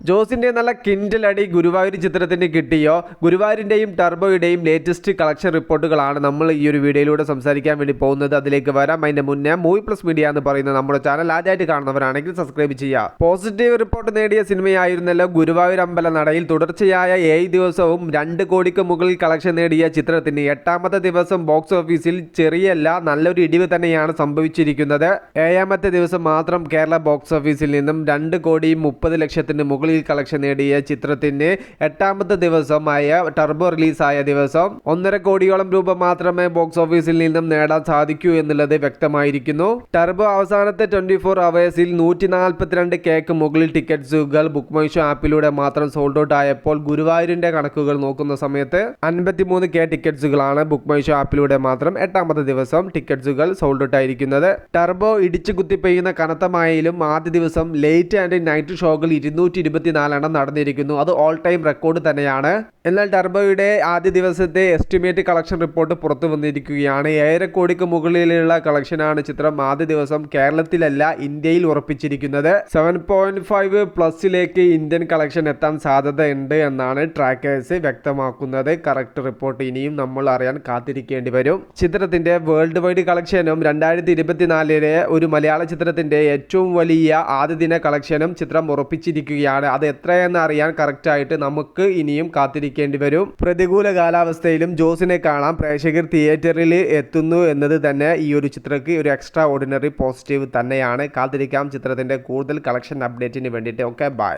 ജോസിന്റെ നല്ല കിൻഡലടി ഗുരുവായൂർ ചിത്രത്തിന് കിട്ടിയോ? ഗുരുവായൂരിന്റെയും ടർബോയുടെയും ലേറ്റസ്റ്റ് കളക്ഷൻ റിപ്പോർട്ടുകളാണ് നമ്മൾ ഈ ഒരു വീഡിയോയിലൂടെ സംസാരിക്കാൻ വേണ്ടി പോകുന്നത്. അതിലേക്ക് വരാം. അതിന്റെ മുന്നേ മൂവി പ്ലസ് മീഡിയ എന്ന് പറയുന്ന നമ്മുടെ ചാനൽ ആദ്യമായിട്ട് കാണുന്നവരാണെങ്കിൽ സബ്സ്ക്രൈബ് ചെയ്യുക. പോസിറ്റീവ് റിപ്പോർട്ട് നേടിയ സിനിമയായിരുന്നല്ലോ ഗുരുവായൂർ അമ്പല നടയിൽ. തുടർച്ചയായ 7 ദിവസവും 2 കോടിക്ക് മുകളിൽ കളക്ഷൻ നേടിയ ചിത്രത്തിന് 8ാമത്തെ ദിവസം ബോക്സ് ഓഫീസിൽ ചെറിയല്ല നല്ലൊരു ഇടിവ് തന്നെയാണ് സംഭവിച്ചിരിക്കുന്നത്. 7ാമത്തെ ദിവസം മാത്രം കേരള ബോക്സ് ഓഫീസിൽ നിന്നും 2 കോടി 30 ലക്ഷത്തിന് മുകളിൽ കളക്ഷൻ നേടിയ ചിത്രത്തിന് 8ാമത്തെ ദിവസമായ ടർബോ റിലീസായ ദിവസം 1.5 കോടിയോളം രൂപ മാത്രമേ ബോക്സ് ഓഫീസിൽ നിന്നും നേടാൻ സാധിക്കൂ എന്നുള്ളത് വ്യക്തമായിരിക്കുന്നു. ടർബോ അവസാനത്തെ 24 അവേഴ്സിൽ 142 കേക്ക് മുകളിൽ ടിക്കറ്റ്സുകൾ ബുക്ക് മൈ ഷോ ആപ്പിലൂടെ മാത്രം സോൾഡ് ഔട്ട് ആയപ്പോൾ ഗുരുവായൂരിന്റെ കണക്കുകൾ നോക്കുന്ന സമയത്ത് 53 കെ ടിക്കറ്റ്സുകളാണ് ബുക്ക് മൈ ഷോ ആപ്പിലൂടെ മാത്രം 8ാമത്തെ ദിവസം ടിക്കറ്റ്സുകൾ സോൾഡ് ഔട്ട് ആയിരിക്കുന്നത്. ടർബോ ഇടിച്ചു കുത്തി പെയ്യുന്ന കനത്ത മഴയിലും ആദ്യ ദിവസം ലേറ്റ് ആൻഡ് നൈറ്റ് ഷോകൾ 224 നടന്നിരിക്കുന്നു. അത് ഓൾ ടൈം റെക്കോർഡ് തന്നെയാണ്. എന്നാൽ ടർബോയുടെ ആദ്യ ദിവസത്തെ എസ്റ്റിമേറ്റ് കളക്ഷൻ റിപ്പോർട്ട് പുറത്തു വന്നിരിക്കുകയാണ്. 7.5 കോടിക്ക് മുകളിലുള്ള കളക്ഷനാണ് ചിത്രം ആദ്യ ദിവസം കേരളത്തിലല്ല ഇന്ത്യയിൽ ഉറപ്പിച്ചിരിക്കുന്നത്. 7.5 പ്ലസിലേക്ക് ഇന്ത്യൻ കളക്ഷൻ എത്താൻ സാധ്യതയുണ്ട് എന്നാണ് ട്രാക്കേഴ്സ് വ്യക്തമാക്കുന്നത്. കറക്റ്റ് റിപ്പോർട്ട് ഇനിയും നമ്മൾ അറിയാൻ കാത്തിരിക്കേണ്ടി വരും. ചിത്രത്തിന്റെ വേൾഡ് വൈഡ് കളക്ഷനും 2024 ഒരു മലയാള ചിത്രത്തിന്റെ ഏറ്റവും വലിയ ആദ്യ ദിന കളക്ഷനും ചിത്രം ഉറപ്പിച്ചിരിക്കുകയാണ്. അത് എത്രയെന്ന് അറിയാൻ കറക്റ്റായിട്ട് നമുക്ക് ഇനിയും കാത്തിരിക്കേണ്ടി വരും. പ്രതികൂല കാലാവസ്ഥയിലും ജോസിനെ കാണാൻ പ്രേക്ഷകർ തിയേറ്ററിൽ എത്തുന്നു എന്നത് തന്നെ ഈ ഒരു ചിത്രക്ക് ഒരു എക്സ്ട്രാ ഓർഡിനറി പോസിറ്റീവ് തന്നെയാണ്. കാത്തിരിക്കാം ചിത്രത്തിന്റെ കൂടുതൽ കളക്ഷൻ അപ്ഡേറ്റിന് വേണ്ടിയിട്ട്. Okay, by.